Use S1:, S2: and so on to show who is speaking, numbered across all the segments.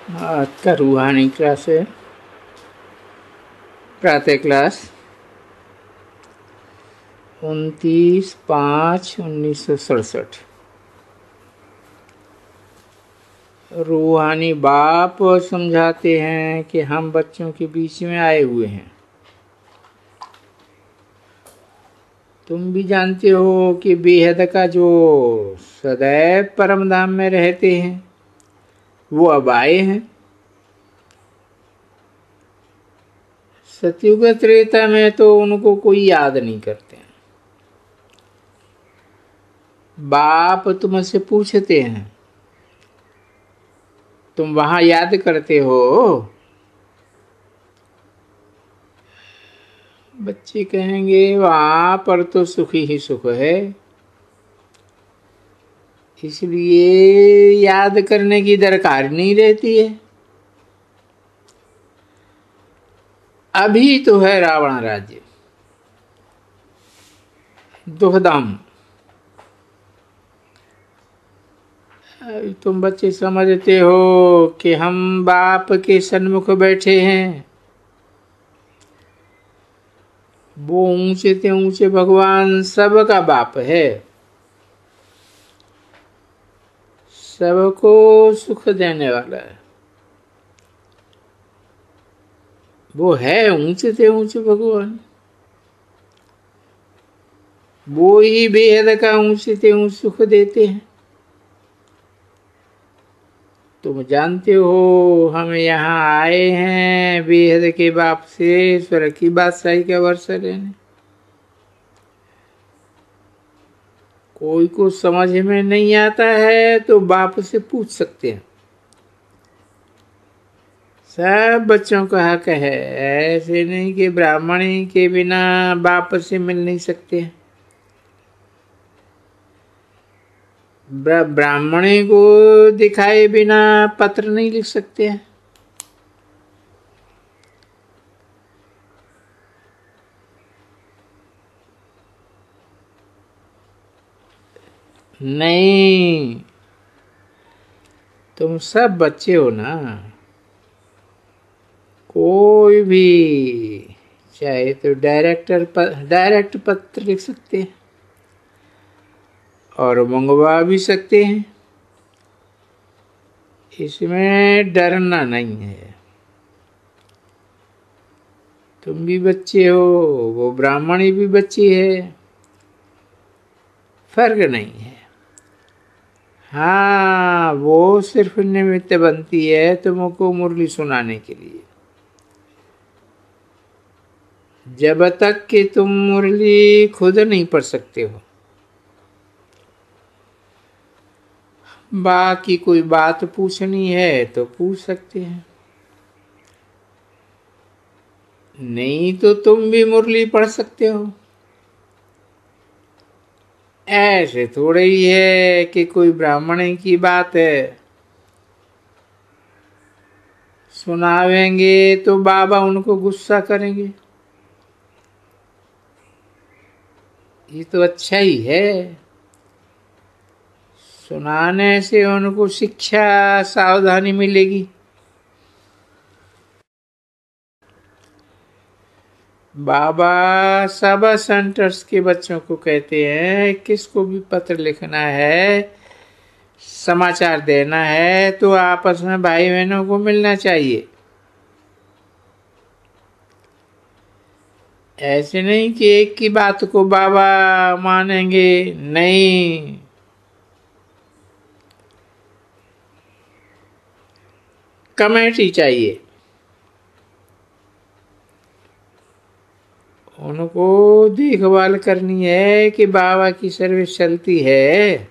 S1: आज का रूहानी क्लास है, प्रातः क्लास 29/5/1967। रूहानी बाप समझाते हैं कि हम बच्चों के बीच में आए हुए हैं। तुम भी जानते हो कि बेहद का जो सदैव परम धाम में रहते हैं वो अब आए हैं। सतयुग त्रेता में तो उनको कोई याद नहीं करते हैं। बाप तुमसे पूछते हैं, तुम वहां याद करते हो? बच्चे कहेंगे वहां पर तो सुख ही सुख है, इसलिए याद करने की दरकार नहीं रहती है। अभी तो है रावण राज्य, दुखधाम। तुम बच्चे समझते हो कि हम बाप के सन्मुख बैठे हैं। वो ऊंचे से ऊंचे भगवान सबका बाप है, सबको सुख देने वाला है। वो है ऊंचे से ऊंचे भगवान, वो ही बेहद का ऊंचे से ऊंचे सुख देते हैं। तुम जानते हो हम यहाँ आए हैं बेहद के बाप से स्वर्ग की बादशाही का वर्षा लेने। कोई को समझ में नहीं आता है तो बाप से पूछ सकते हैं। सब बच्चों का हक है, ऐसे नहीं कि ब्राह्मणी के बिना बाप से मिल नहीं सकते हैं। ब्राह्मणी को दिखाए बिना पत्र नहीं लिख सकते हैं। नहीं, तुम सब बच्चे हो ना। कोई भी चाहे तो डायरेक्ट पत्र लिख सकते हैं और मंगवा भी सकते हैं। इसमें डरना नहीं है। तुम भी बच्चे हो, वो ब्राह्मणी भी बच्ची है, फर्क नहीं है। हाँ, वो सिर्फ निमित्त बनती है तुमको मुरली सुनाने के लिए। जब तक कि तुम मुरली खुद नहीं पढ़ सकते हो, बाकी कोई बात पूछनी है तो पूछ सकते हैं। नहीं तो तुम भी मुरली पढ़ सकते हो। ऐसे थोड़े ही है कि कोई ब्राह्मण की बात है, सुनावेंगे तो बाबा उनको गुस्सा करेंगे। ये तो अच्छा ही है, सुनाने से उनको शिक्षा सावधानी मिलेगी। बाबा सभा सेंटर्स के बच्चों को कहते हैं किसको भी पत्र लिखना है, समाचार देना है तो आपस में भाई बहनों को मिलना चाहिए। ऐसे नहीं कि एक की बात को बाबा मानेंगे, नहीं। कमेटी चाहिए, उनको देखभाल करनी है कि बाबा की सर्विस चलती है।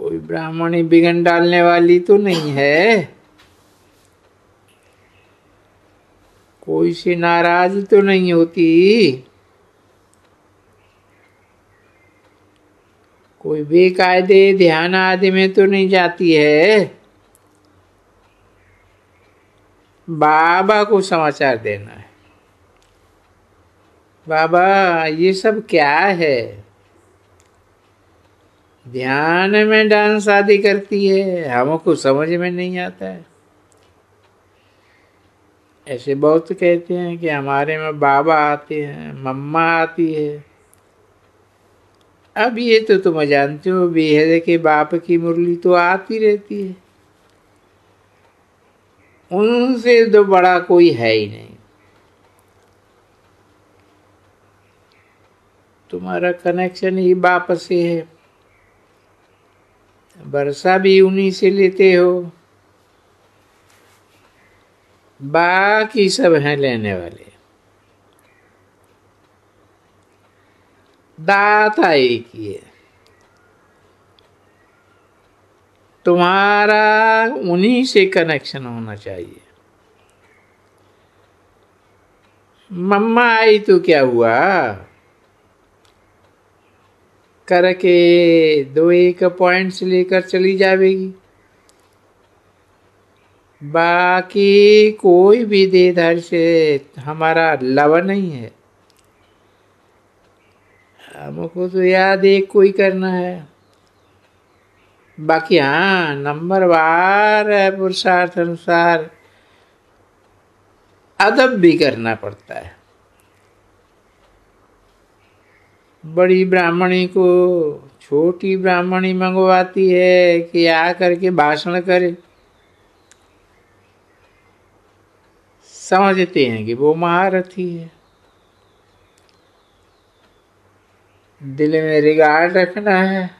S1: कोई ब्राह्मणी बिगन डालने वाली तो नहीं है, कोई से नाराज तो नहीं होती, कोई बेकायदे ध्यान आदि में तो नहीं जाती है। बाबा को समाचार देना है, बाबा ये सब क्या है, ध्यान में डांस आदि करती है, हमको समझ में नहीं आता है। ऐसे बहुत कहते हैं कि हमारे में बाबा आते हैं, मम्मा आती है। अब ये तो तुम जानते हो, बेहद के बाप की मुरली तो आती रहती है, उनसे तो बड़ा कोई है ही नहीं। तुम्हारा कनेक्शन ही बाप से है, वर्षा भी उन्हीं से लेते हो, बाकी सब हैं लेने वाले। दाता एक ही है, तुम्हारा उन्हीं से कनेक्शन होना चाहिए। मम्मा आई तो क्या हुआ, करके 2-1 पॉइंट्स लेकर चली जाएगी। बाकी कोई भी देधार से हमारा लव नहीं है। हमको तो याद एक कोई करना है। बाकी हाँ, नंबरवार पुरुषार्थ अनुसार अदब भी करना पड़ता है। बड़ी ब्राह्मणी को छोटी ब्राह्मणी मंगवाती है कि आ करके भाषण करे। समझते हैं कि वो महारथी है। दिल में रिगार्ड रखना है।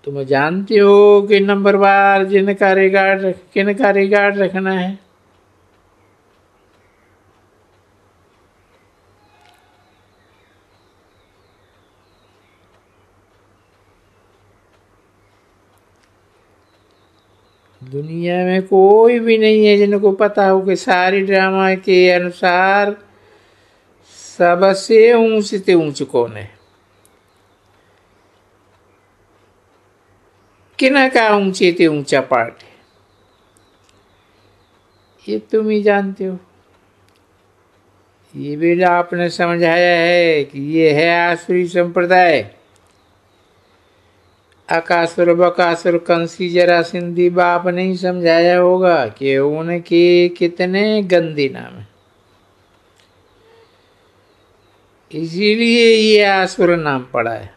S1: तुम जानते हो कि नंबरवार किनका रिगार्ड रखना है। दुनिया में कोई भी नहीं है जिनको पता हो कि सारी ड्रामा के अनुसार सबसे ऊंच ऊंच कौन है, किन का ऊंचे ते ऊंचा पार्ट है, ये तुम ही जानते हो। ये भी आपने समझाया है कि ये है आसुरी संप्रदाय। अकासुर बकासुर कंसी जरा सिंधी बाप नहीं समझाया होगा कि उनके कितने गंदे नाम है, इसीलिए ये आसुर नाम पड़ा है।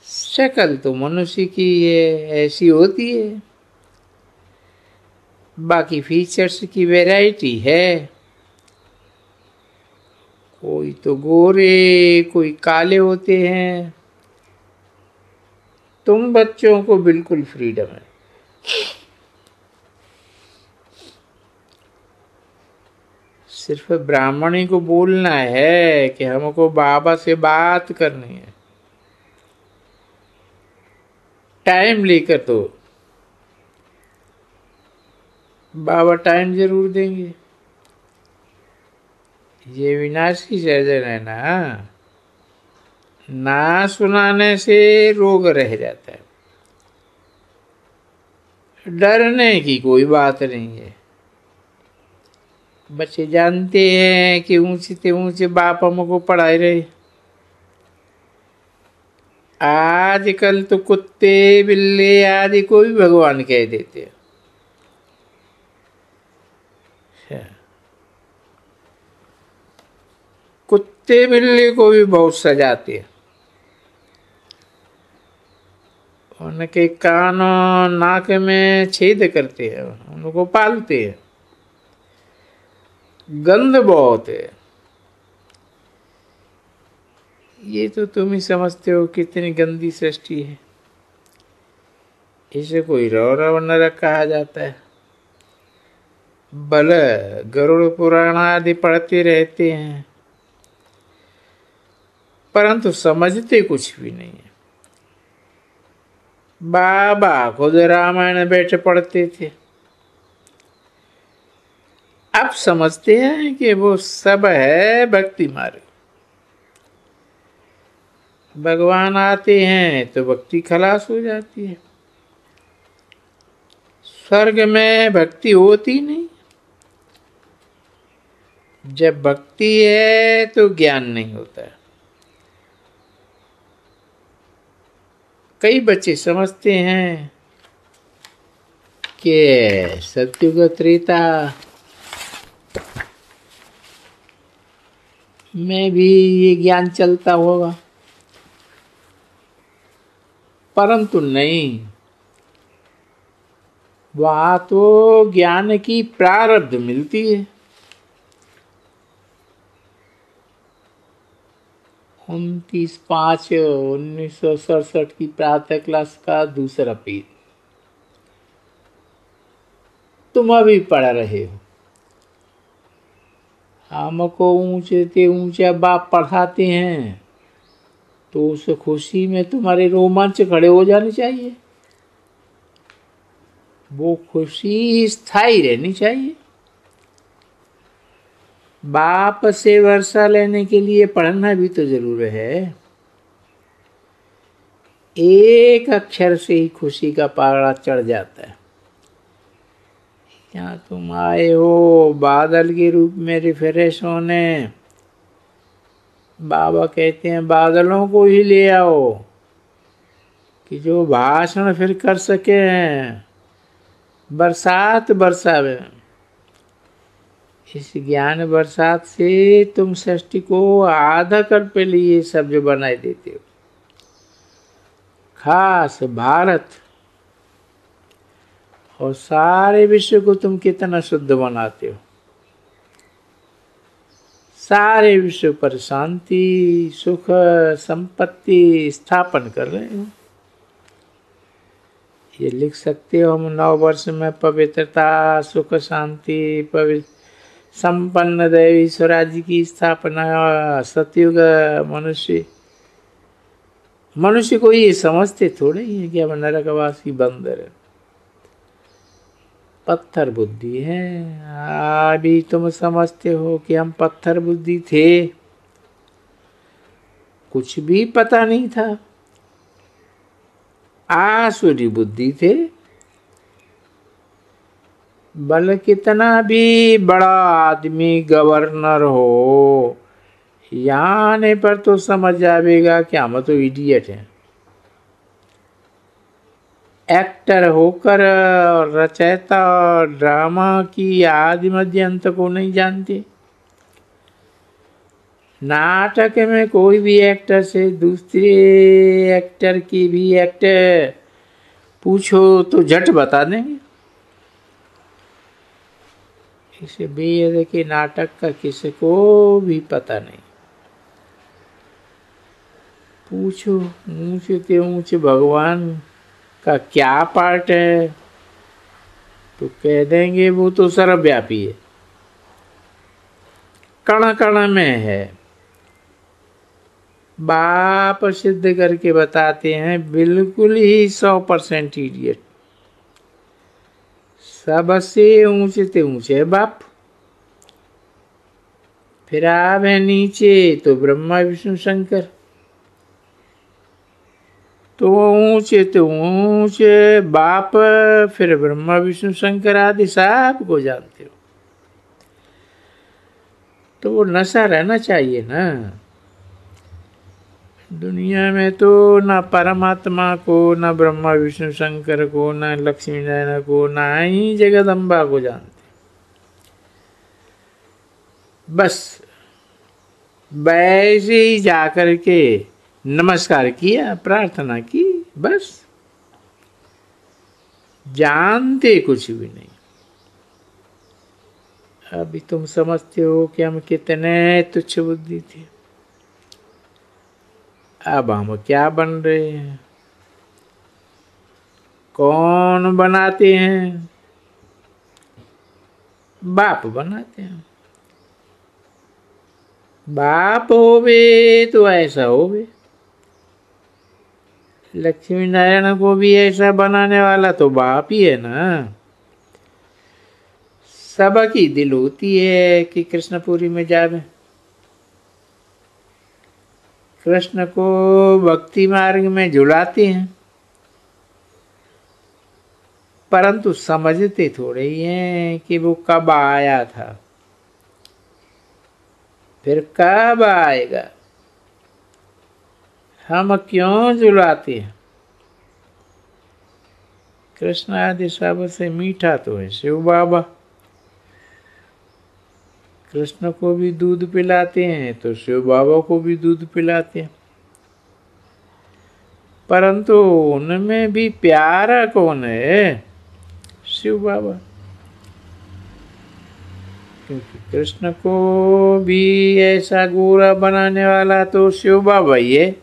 S1: शक्ल तो मनुष्य की है, ऐसी होती है, बाकी फीचर्स की वैरायटी है। कोई तो गोरे, कोई काले होते हैं। तुम बच्चों को बिल्कुल फ्रीडम है। सिर्फ ब्राह्मणी को बोलना है कि हमको बाबा से बात करनी है, टाइम लेकर। तो बाबा टाइम जरूर देंगे। ये विनाशी सर्जन है ना सुनाने से रोग रह जाता है। डरने की कोई बात नहीं है। बच्चे जानते हैं कि ऊंचे से ऊंचे बाप हमको पढ़ाए रहे। आजकल तो कुत्ते बिल्ली आदि को भी भगवान कह देते हैं। कुत्ते बिल्ली को भी बहुत सजाते हैं। उनके कान और नाक में छेद करते हैं, उनको पालते हैं। गंध बहुत है। ये तो तुम ही समझते हो कितनी गंदी सृष्टि है। इसे कोई रौरव नरक कहा जाता है। बल गरुड़ पुराण आदि पढ़ते रहते हैं, परंतु समझते कुछ भी नहीं है। बाबा खुद रामायण बैठे पढ़ते थे। अब समझते हैं कि वो सब है भक्ति मार्ग। भगवान आते हैं तो भक्ति खलास हो जाती है। स्वर्ग में भक्ति होती नहीं, जब भक्ति है तो ज्ञान नहीं होता है। कई बच्चे समझते हैं कि सत्युग त्रेता में भी ये ज्ञान चलता होगा, परंतु नहीं, वहां तो ज्ञान की प्रारब्ध मिलती है। 29/5/1967 की प्रातः क्लास का दूसरा पेज तुम अभी पढ़ रहे हो। हमको ऊंचे से ऊंचा बाप पढ़ाते हैं तो उस खुशी में तुम्हारे रोमांच खड़े हो जाने चाहिए। वो खुशी स्थायी रहनी चाहिए। बाप से वर्षा लेने के लिए पढ़ना भी तो जरूर है। एक अक्षर से ही खुशी का पारा चढ़ जाता है। यहाँ तुम आए हो बादल के रूप में रिफ्रेश होने। बाबा कहते हैं बादलों को ही ले आओ कि जो भाषण फिर कर सके। बरसात बरसावे। इस ज्ञान बरसात से तुम सृष्टि को आधा कर पे लिए सब जो बनाए देते हो। खास भारत और सारे विश्व को तुम कितना शुद्ध बनाते हो। सारे विश्व पर शांति सुख संपत्ति स्थापन कर रहे हो। ये लिख सकते हो हम 9 वर्ष में पवित्रता सुख शांति पवित्र संपन्न देवी स्वराज्य की स्थापना। सतयुग मनुष्य को ये समझते थोड़े ही है कि हम नरकवासी बंदर है। पत्थर बुद्धि है। अभी तुम समझते हो कि हम पत्थर बुद्धि थे, कुछ भी पता नहीं था। आसुरी बुद्धि थे। भले कितना भी बड़ा आदमी गवर्नर हो, यहाँ आने पर तो समझ जाएगा कि हम तो इडियट हैं। एक्टर होकर रचयिता ड्रामा की आदि मध्य अंत को नहीं जानते। नाटक में कोई भी एक्टर से दूसरे एक्टर की भी एक्टर पूछो तो झट बता देंगे। इसे बेहद के नाटक का किसी को भी पता नहीं। पूछो ऊंचे से ऊंचे भगवान का क्या पार्ट है तो कह देंगे वो तो सर्वव्यापी है, कण कण में है। बाप सिद्ध करके बताते हैं बिल्कुल ही 100% इडियट। सबसे ऊंचे से ऊंचे बाप। फिर आप है नीचे तो ब्रह्मा विष्णु शंकर। तो ऊंचे बाप फिर ब्रह्मा विष्णु शंकर आदि सब को जानते हो। तो वो नशा रहना चाहिए ना। दुनिया में तो ना परमात्मा को ना ब्रह्मा विष्णु शंकर को ना लक्ष्मी नारायण को ना ही जगदम्बा को जानते। बस वैसे ही जाकर के नमस्कार किया प्रार्थना की, बस जानते कुछ भी नहीं। अभी तुम समझते हो कि हम कितने तुच्छ बुद्धि थे। अब हम क्या बन रहे हैं, कौन बनाते हैं? बाप बनाते हैं। बाप होवे तो ऐसा होवे। लक्ष्मी नारायण को भी ऐसा बनाने वाला तो बाप ही है ना। सबकी दिल होती है कि कृष्णपुरी में जावे, कृष्ण को भक्ति मार्ग में झुलाते हैं, परंतु समझते थोड़े ही हैं कि वो कब आया था। फिर कब आएगा? हम क्यों जुलाते हैं? कृष्ण आदि सबसे मीठा तो है शिव बाबा। कृष्ण को भी दूध पिलाते हैं तो शिव बाबा को भी दूध पिलाते हैं, परंतु उनमें भी प्यारा कौन है? शिव बाबा। क्योंकि कृष्ण को भी ऐसा गोरा बनाने वाला तो शिव बाबा ही है,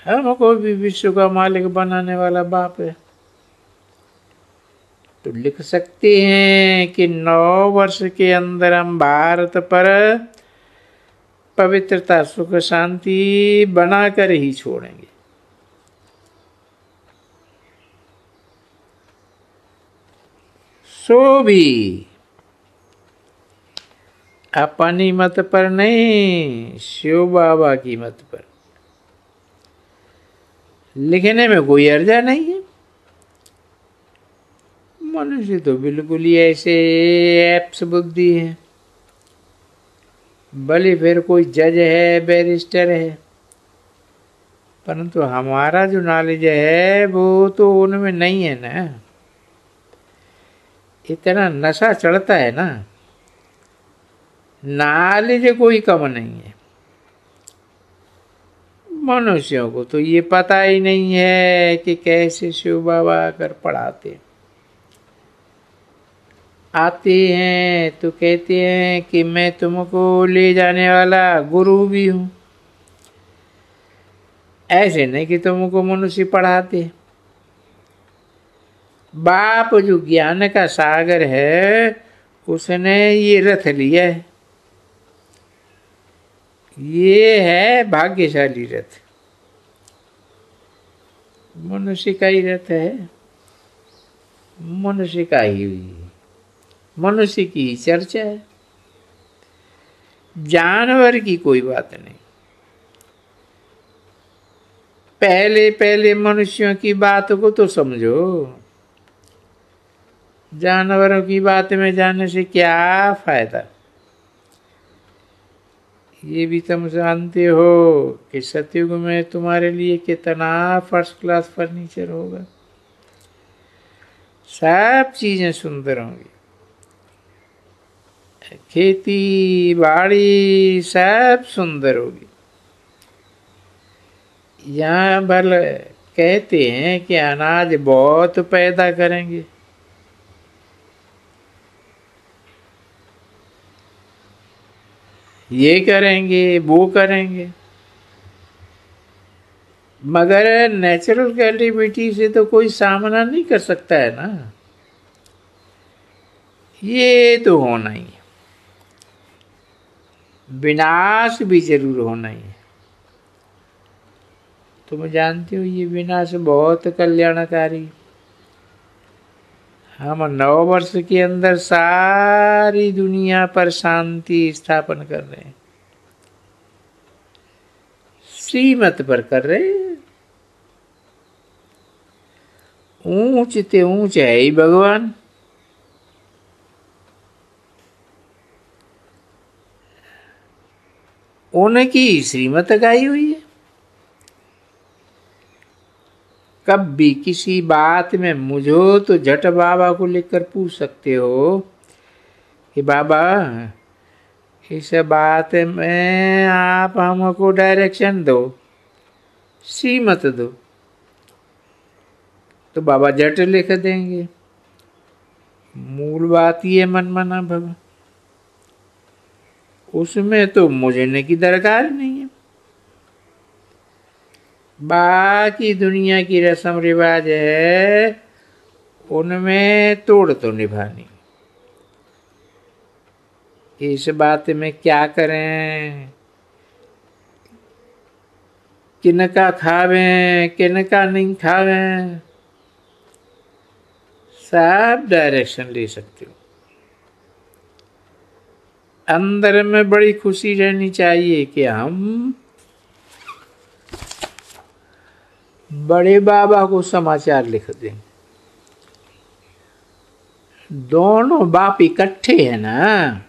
S1: हमको भी विश्व का मालिक बनाने वाला बाप है। तो लिख सकते हैं कि 9 वर्ष के अंदर हम भारत पर पवित्रता सुख शांति बनाकर ही छोड़ेंगे। सो भी अपनी मत पर नहीं, शिव बाबा की मत पर। लिखने में कोई अर्जा नहीं है। मनुष्य तो बिल्कुल ही ऐसे एप्स बुद्धि है, भले फिर कोई जज है, बैरिस्टर है, परंतु हमारा जो नॉलेज है वो तो उनमें नहीं है ना। इतना नशा चढ़ता है ना, नॉलेज कोई कम नहीं है। मनुष्यों को तो ये पता ही नहीं है कि कैसे शिव बाबा आकर पढ़ाते। आते हैं तो कहते हैं कि मैं तुमको ले जाने वाला गुरु भी हूं। ऐसे नहीं कि तुमको मनुष्य पढ़ाते। बाप जो ज्ञान का सागर है उसने ये रथ लिया है, ये है भाग्यशाली रथ। मनुष्य का ही रथ है, मनुष्य का ही, मनुष्य की ही चर्चा है, जानवर की कोई बात नहीं। पहले पहले मनुष्यों की बात को तो समझो, जानवरों की बात में जाने से क्या फायदा। ये भी तुम जानते हो कि सतयुग में तुम्हारे लिए कितना फर्स्ट क्लास फर्नीचर होगा, सब चीजें सुंदर होंगी, खेती बाड़ी सब सुंदर होगी। यहाँ भल कहते हैं कि अनाज बहुत पैदा करेंगे, ये करेंगे वो करेंगे, मगर नेचुरल कैलेमिटी से तो कोई सामना नहीं कर सकता है ना। ये तो होना ही है, विनाश भी जरूर होना ही है। तुम जानते हो ये विनाश बहुत कल्याणकारी। हम 9 वर्ष के अंदर सारी दुनिया पर शांति स्थापन कर रहे हैं, श्रीमत पर कर रहे हैं। ऊंच ते ऊंच है ही भगवान। उनकी श्रीमत गाई हुई है। कब भी किसी बात में मुझो तो झट बाबा को लिखकर पूछ सकते हो कि बाबा इस बात में आप हमको डायरेक्शन दो, श्रीमत दो, तो बाबा झट लिख देंगे। मूल बात ये मनमाना भव, उसमें तो मुझे की दरकार नहीं है। बाकी दुनिया की रस्म रिवाज है उनमें तोड़ तो निभानी। इस बात में क्या करें, किनका खावें किनका नहीं खावें, सब डायरेक्शन ले सकते हो। अंदर में बड़ी खुशी रहनी चाहिए कि हम बड़े बाबा को समाचार लिख दें। दोनों बाप इकट्ठे हैं ना,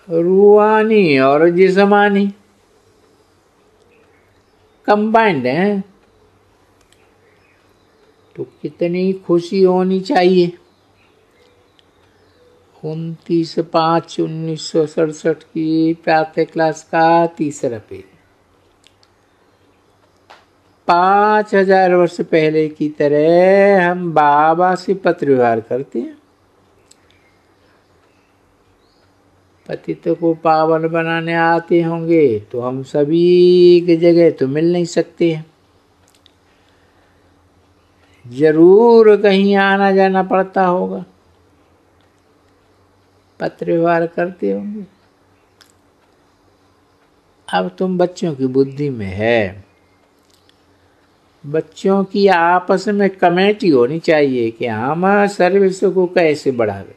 S1: रूहानी और जिस्मानी कंबाइंड हैं, तो कितनी खुशी होनी चाहिए। 29/5/1967 की प्रातः क्लास का तीसरा पेज। 5000 वर्ष पहले की तरह हम बाबा से पत्र व्यवहार करते हैं। पतितों को पावन बनाने आते होंगे तो हम सभी की जगह तो मिल नहीं सकते हैं, जरूर कहीं आना जाना पड़ता होगा, पत्र व्यवहार करते होंगे। अब तुम बच्चों की बुद्धि में है, बच्चों की आपस में कमेटी होनी चाहिए कि हम सर्विस को कैसे बढ़ावे,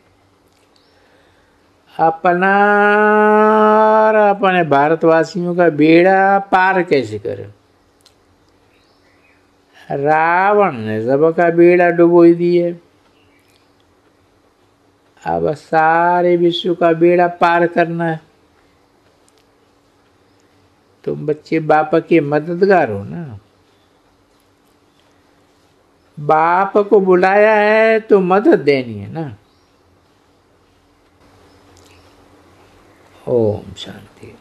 S1: अपना और अपने भारतवासियों का बेड़ा पार कैसे करें। रावण ने सबका बेड़ा डुबो दिए, अब सारे विश्व का बेड़ा पार करना है। तुम बच्चे बाप के मददगार हो ना, बाप को बुलाया है तो मदद देनी है ना। ओम शांति।